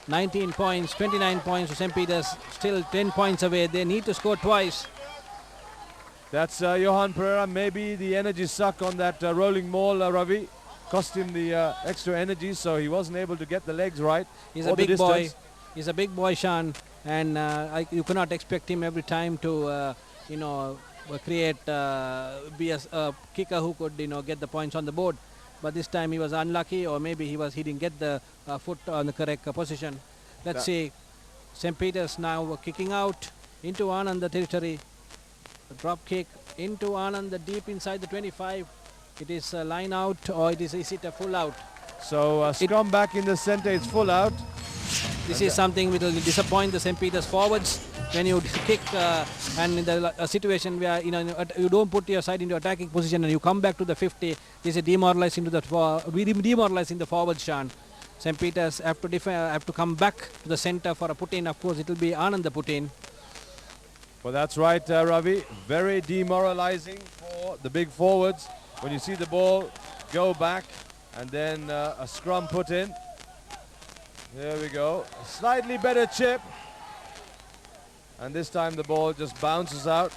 19 points, 29 points to St. Peter's, still 10 points away. They need to score twice. That's Johan Pereira. Maybe the energy suck on that rolling maul, Ravi, cost him the extra energy, so he wasn't able to get the legs right. He's a big boy. He's a big boy, Sean, and you cannot expect him every time to, create, be a kicker who could, get the points on the board. But this time he was unlucky, or maybe he didn't get the foot on the correct position. Let's see. St. Peter's now kicking out into Ananda territory. A drop kick into Ananda deep inside the 25. It is a line out, or is it a full out? So scrum back in the center, it's full out. This is something which will disappoint the St. Peter's forwards when you kick and in the situation where you don't put your side into attacking position and you come back to the 50. This is demoralizing to the demoralizing the forwards, Sean. St. Peter's have to come back to the center for a put-in. Of course, it will be Ananda put-in. Well, that's right, Ravi. Very demoralizing for the big forwards when you see the ball go back and then a scrum put in. There we go. A slightly better chip. And this time the ball just bounces out.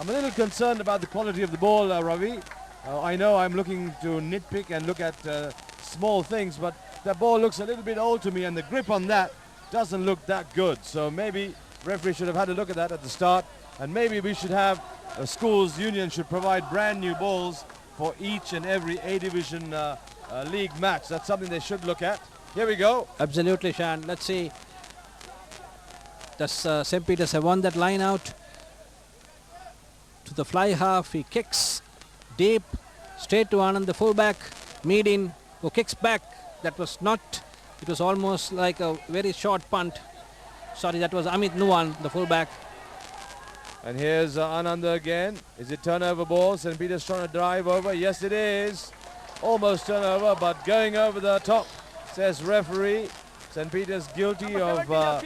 I'm a little concerned about the quality of the ball, Ravi. I know I'm looking to nitpick and look at small things, but the ball looks a little bit old to me, and the grip on that doesn't look that good. So maybe referee should have had a look at that at the start, and maybe we should have schools union should provide brand new balls for each and every A-division league match. That's something they should look at. Here we go. Absolutely, Sean. Let's see. Does St. Peter's have won that line out? To the fly half, he kicks deep, straight to Anand, the fullback, mid-in, who kicks back. That was not, it was almost like a very short punt. Sorry, that was Amit Nuwan, the fullback. And here's Ananda again. Is it turnover ball? St. Peter's trying to drive over. Yes, it is. Almost turnover, but going over the top, says referee. St. Peter's guilty of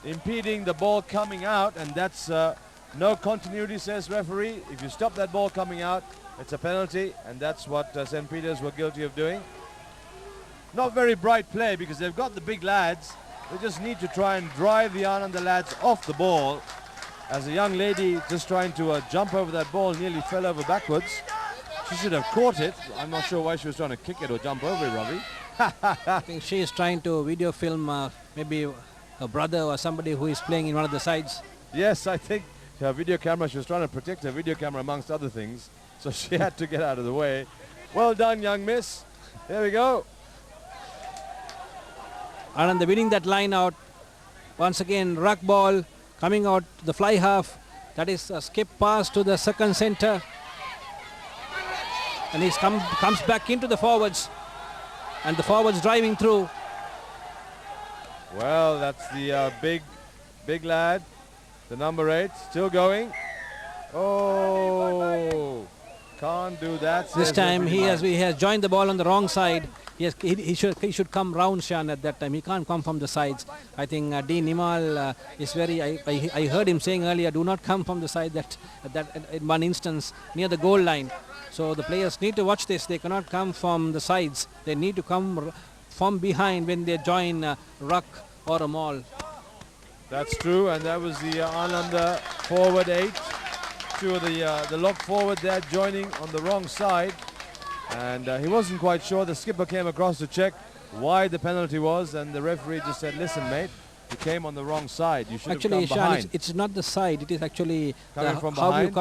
impeding the ball coming out, and that's no continuity, says referee. If you stop that ball coming out, it's a penalty, and that's what St. Peter's were guilty of doing. Not very bright play because they've got the big lads. They just need to try and drive the Ananda lads off the ball. As a young lady just trying to jump over that ball, nearly fell over backwards. She should have caught it. I'm not sure why she was trying to kick it or jump over it, Ravi. I think she is trying to video film maybe her brother or somebody who is playing in one of the sides. Yes, I think her video camera, she was trying to protect her video camera amongst other things. So she had to get out of the way. Well done, young miss. There we go. Ananda winning that line out. Once again, ruck ball coming out the fly half. That is a skip pass to the second center. And he comes back into the forwards. And the forwards driving through. Well, that's the big lad, the number 8, still going. Oh, can't do that. This time he has joined the ball on the wrong side. He should come round, Sean, at that time. He can't come from the sides. I think Dean Nimal is very. I heard him saying earlier, do not come from the side. That in one instance near the goal line. So the players need to watch this. They cannot come from the sides. They need to come from behind when they join ruck or a maul. That's true, and that was the Ananda forward 8. Two of the lock forward there joining on the wrong side. And he wasn't quite sure. The skipper came across to check why the penalty was, and the referee just said, listen, mate, you came on the wrong side. You should have come behind. It's not the side. It is actually coming from behind.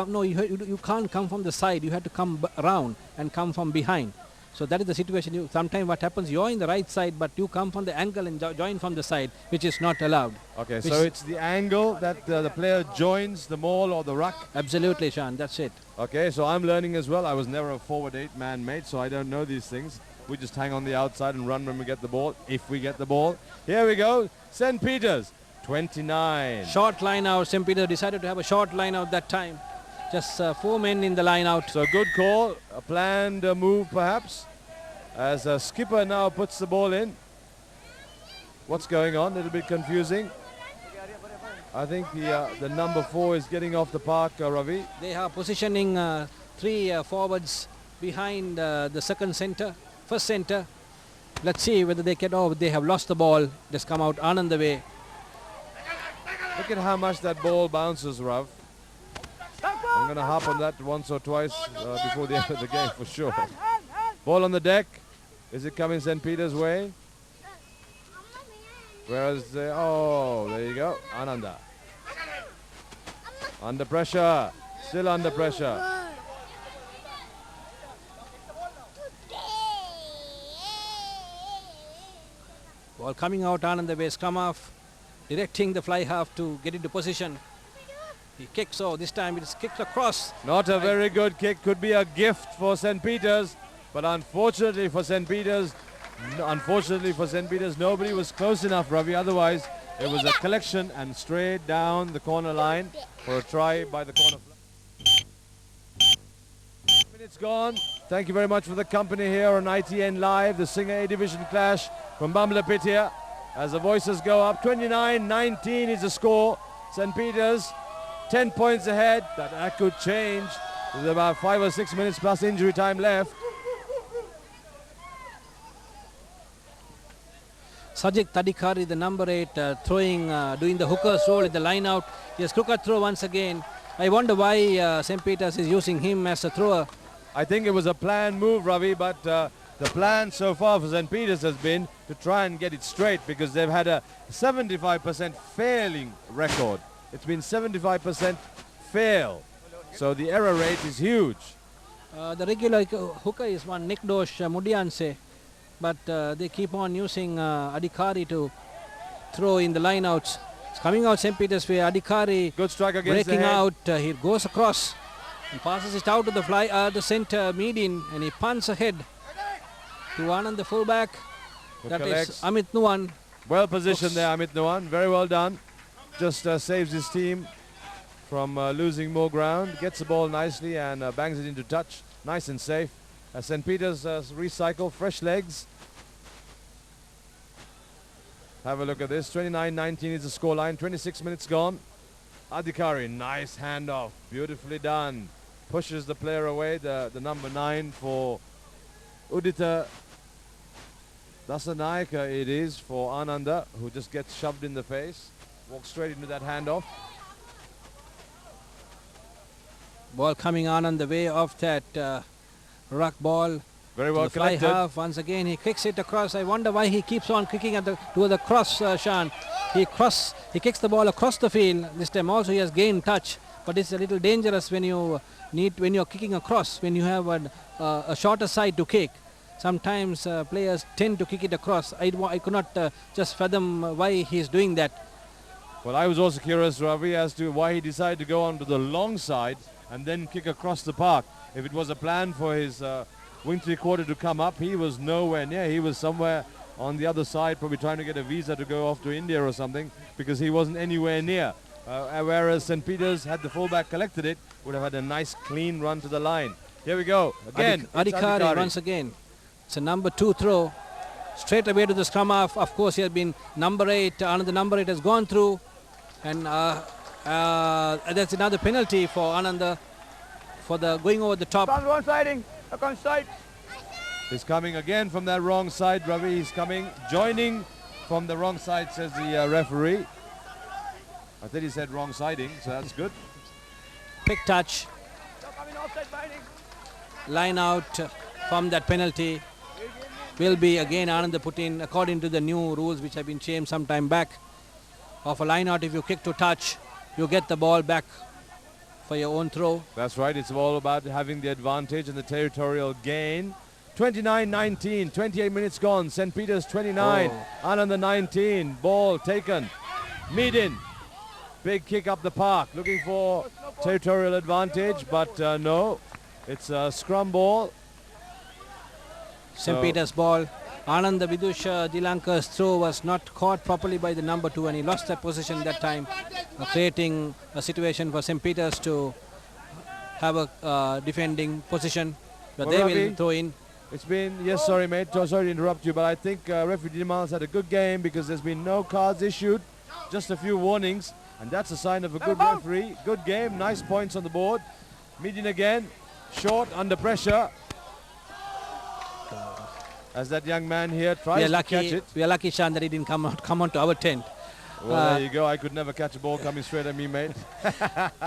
You can't come from the side. You have to come around and come from behind. So that is the situation. Sometimes what happens, you're in the right side, but you come from the angle and join from the side, which is not allowed. Okay, so it's the angle that the player joins the maul or the ruck? Absolutely, Sean. That's it. Okay, so I'm learning as well. I was never a forward 8-man mate, so I don't know these things. We just hang on the outside and run when we get the ball, if we get the ball. Here we go. St. Peter's, 29. Short line out. St. Peter decided to have a short line out that time. Just 4 men in the line out. So good call. A planned move, perhaps, as a skipper now puts the ball in. What's going on? A little bit confusing. I think the number 4 is getting off the park, Ravi. They are positioning 3 forwards behind the second center, first center. Let's see whether they can. Oh, they have lost the ball. Just come out Ananda way. Look at how much that ball bounces, Rav. I'm going to harp on that once or twice before the end of the game for sure. Ball on the deck. Is it coming St. Peter's way? Whereas, oh, there you go. Ananda. Under pressure. Still under pressure. Ball coming out Ananda way. Scrum half. Directing the fly half to get into position. He kicks. Oh, this time it's kicked across. Not a very good kick. Could be a gift for St. Peter's. But unfortunately for St. Peter's, nobody was close enough, Ravi. Otherwise, it was a collection and straight down the corner line for a try by the corner flag. Minutes gone. Thank you very much for the company here on ITN Live, the Singer A Division clash from Bamla here. As the voices go up, 29-19 is the score. St. Peter's 10 points ahead. That could change. There's about 5 or 6 minutes plus injury time left. Sajik Tadikari, the number 8, throwing, doing the hooker's role in the line out. Yes, crooked throw once again. I wonder why St. Peter's is using him as a thrower. I think it was a planned move, Ravi, but the plan so far for St. Peter's has been to try and get it straight because they've had a 75% failing record. It's been 75% fail. So the error rate is huge. The regular hooker is one Nick Dosh Mudianse. But they keep on using Adhikari to throw in the lineouts. It's coming out St. Peter's way. Adhikari good strike against breaking out. He goes across and passes it out to the the center median, and he punts ahead to Anand, the fullback. That is Amit Nuwan. Well positioned there, Amit Nuwan. Very well done. Just saves his team from losing more ground. Gets the ball nicely and bangs it into touch. Nice and safe. St. Peter's recycle, fresh legs. Have a look at this. 29-19 is the scoreline. 26 minutes gone. Adhikari, nice handoff. Beautifully done. Pushes the player away. The number 9 for Udita Dasanayaka it is for Ananda, who just gets shoved in the face. Walks straight into that handoff. Ball coming on the way of that ruck ball. Very well fly collected. half. Once again, he kicks it across. I wonder why he keeps on kicking at to the cross, Shan. He kicks the ball across the field. This time also he has gained touch, but it's a little dangerous when you're kicking across, when you have a shorter side to kick. Sometimes players tend to kick it across. I could not just fathom why he's doing that. Well, I was also curious, Ravi, as to why he decided to go on to the long side and then kick across the park. If it was a plan for his wing three-quarter to come up, he was nowhere near. He was somewhere on the other side, probably trying to get a visa to go off to India or something, because he wasn't anywhere near. Whereas St. Peter's, had the fullback collected it, would have had a nice, clean run to the line. Here we go. Again, Adhikari once again. It's a number 2 throw. Straight away to the scrum half. Of course, he has been number 8. Another number 8 has gone through. And that's another penalty for Ananda for the going over the top. One siding, side. He's coming again from that wrong side, Ravi. He's coming, joining from the wrong side, says the referee. I think he said wrong siding, so that's good. Pick touch. Line out from that penalty will be again Ananda put in according to the new rules which have been changed some time back. Of a line out, if you kick to touch, you get the ball back for your own throw. That's right. It's all about having the advantage and the territorial gain. 29-19, 28 minutes gone. St. Peter's 29, Ananda 19. Ball taken. Meedin. Big kick up the park. Looking for territorial advantage, but no. It's a scrum ball. St. Peter's ball. Ananda Vidusha Dilankar's throw was not caught properly by the number 2 and he lost that position that time, creating a situation for St. Peter's to have a defending position, but well, they will throw in. It's been, yes, sorry mate, sorry to interrupt you, but I think referee Dimal's had a good game because there's been no cards issued, just a few warnings, and that's a sign of a good referee. Good game, nice points on the board. Median again, short, under pressure. as that young man here tries We are to catch lucky. it. We are lucky, Sean, that he didn't come onto our tent. Well, there you go. I could never catch a ball coming straight at me, mate.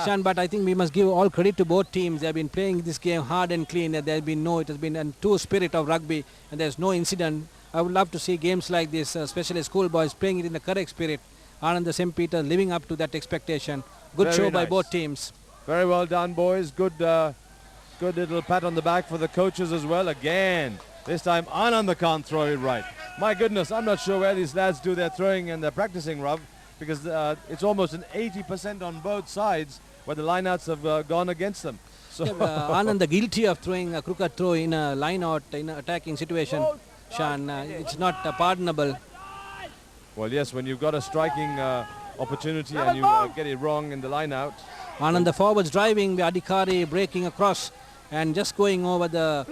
Sean, but I think we must give all credit to both teams. They have been playing this game hard and clean. There has been it has been a true spirit of rugby, and there's no incident. I would love to see games like this, especially schoolboys playing it in the correct spirit. Ananda St. Peter living up to that expectation. Good Very show by nice. both teams. Very well done, boys. Good little pat on the back for the coaches as well. Again, this time Ananda can't throw it right. My goodness, I'm not sure where these lads do their throwing and their practicing, Rav, because it's almost an 80% on both sides where the lineouts have gone against them. So Ananda guilty of throwing a crooked throw in a line-out, in an attacking situation. Sean, it's not pardonable. well, yes, when you've got a striking opportunity and you get it wrong in the lineout. Ananda forwards driving, Adhikari breaking across and just going over the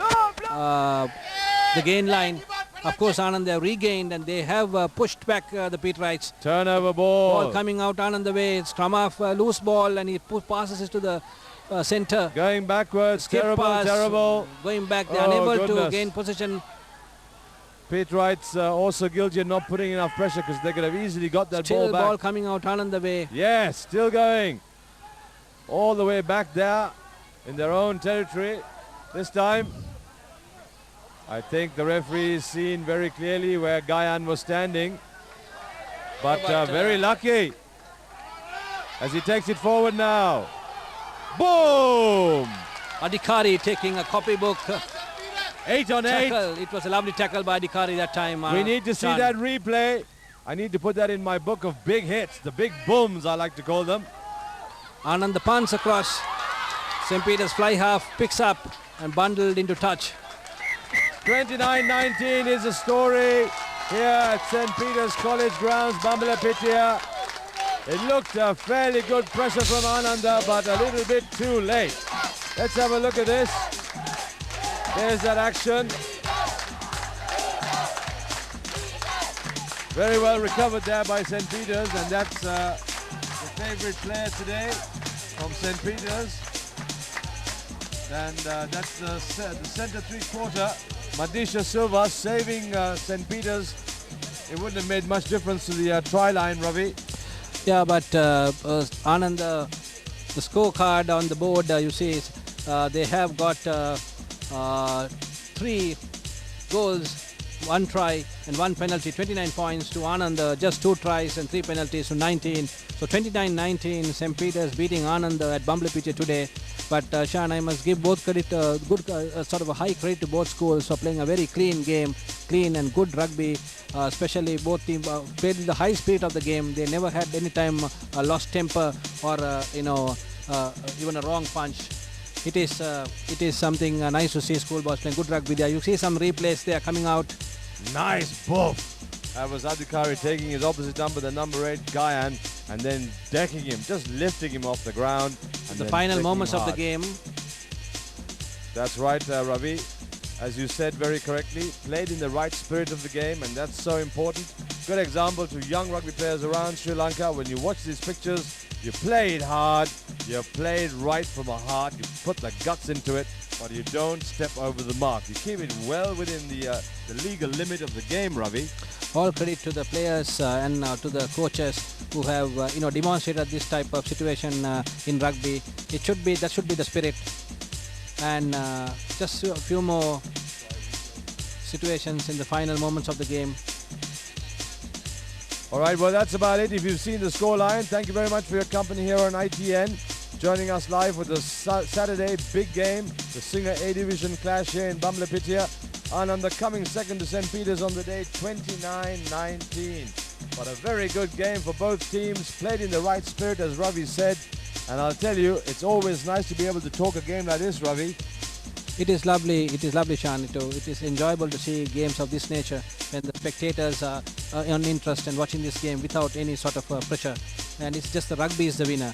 gain line. Of course, Ananda regained and they have pushed back the Peterites. Turnover ball. Ball coming out Ananda way. Scrum off, loose ball, and he passes it to the center. Going backwards. Skip Terrible, pass, terrible. Going back, they're Oh, unable to goodness. gain position. Peterites also guilty of not putting enough pressure because they could have easily got that Still ball back. ball coming out Ananda way. Yes, still going. All the way back there in their own territory. This time, I think the referee is seen very clearly where Gayan was standing. But very lucky as he takes it forward now. Boom! Adhikari taking a copybook 8 on 8. tackle. It was a lovely tackle by Adhikari that time. We need to see Sean. that replay. I need to put that in my book of big hits, the big booms I like to call them. Anand punts across. St. Peter's fly half picks up and bundled into touch. 29-19 is the story here at St. Peter's College grounds, Bambalapitiya. It looked a fairly good pressure from Ananda, but a little bit too late. Let's have a look at this. There's that action. Very well recovered there by St. Peter's, and that's the favorite player today from St. Peter's. And that's the center three-quarter, Madisha Silva, saving St. Peter's. It wouldn't have made much difference to the try line, Ravi. Yeah, but Anand, the scorecard on the board, you see, they have got 3 goals, 1 try and 1 penalty, 29 points to Anand, just 2 tries and 3 penalties to 19. So 29-19, St. Peter's beating Anand at Bambalapitiya today. But Sean, I must give both credit, sort of a high credit to both schools for playing a very clean game, clean and good rugby. Especially both teams played in the high spirit of the game. They never had any time lost temper or even a wrong punch. It is something nice to see schoolboys playing good rugby there. You see some replays there coming out. Nice boof. That was Adhikari taking his opposite number, the number 8, Gayan, and then decking him, just lifting him off the ground. And The then final taking moments him of the hard. game. That's right, Ravi. As you said very correctly, played in the right spirit of the game, and that's so important. Good example to young rugby players around Sri Lanka. When you watch these pictures, you played hard, you played right from a heart, you put the guts into it, but you don't step over the mark. You keep it well within the legal limit of the game, Ravi. All credit to the players and to the coaches who have demonstrated this type of situation in rugby. That should be the spirit. And just a few more situations in the final moments of the game. All right, well, that's about it. If you've seen the scoreline, thank you very much for your company here on ITN. Joining us live with the Saturday big game, the Singer A Division clash here in Bambalapitiya. Ananda coming second to St. Peter's on the day, 29-19. But a very good game for both teams, played in the right spirit, as Ravi said. And I'll tell you, it's always nice to be able to talk a game like this, Ravi. It is lovely, Sean. It is enjoyable to see games of this nature when the spectators are on interest in watching this game without any sort of pressure. And it's just the rugby is the winner.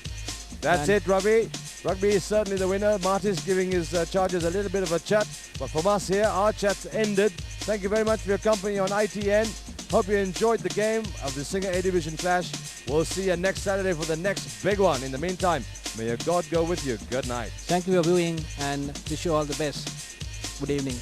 That's it, Ravi. Rugby is certainly the winner. Martis giving his charges a little bit of a chat. But from us here, our chat's ended. Thank you very much for your company on ITN. Hope you enjoyed the game of the Singer A Division clash. We'll see you next Saturday for the next big one. In the meantime, may your God go with you. Good night. Thank you for viewing and wish you all the best. Good evening.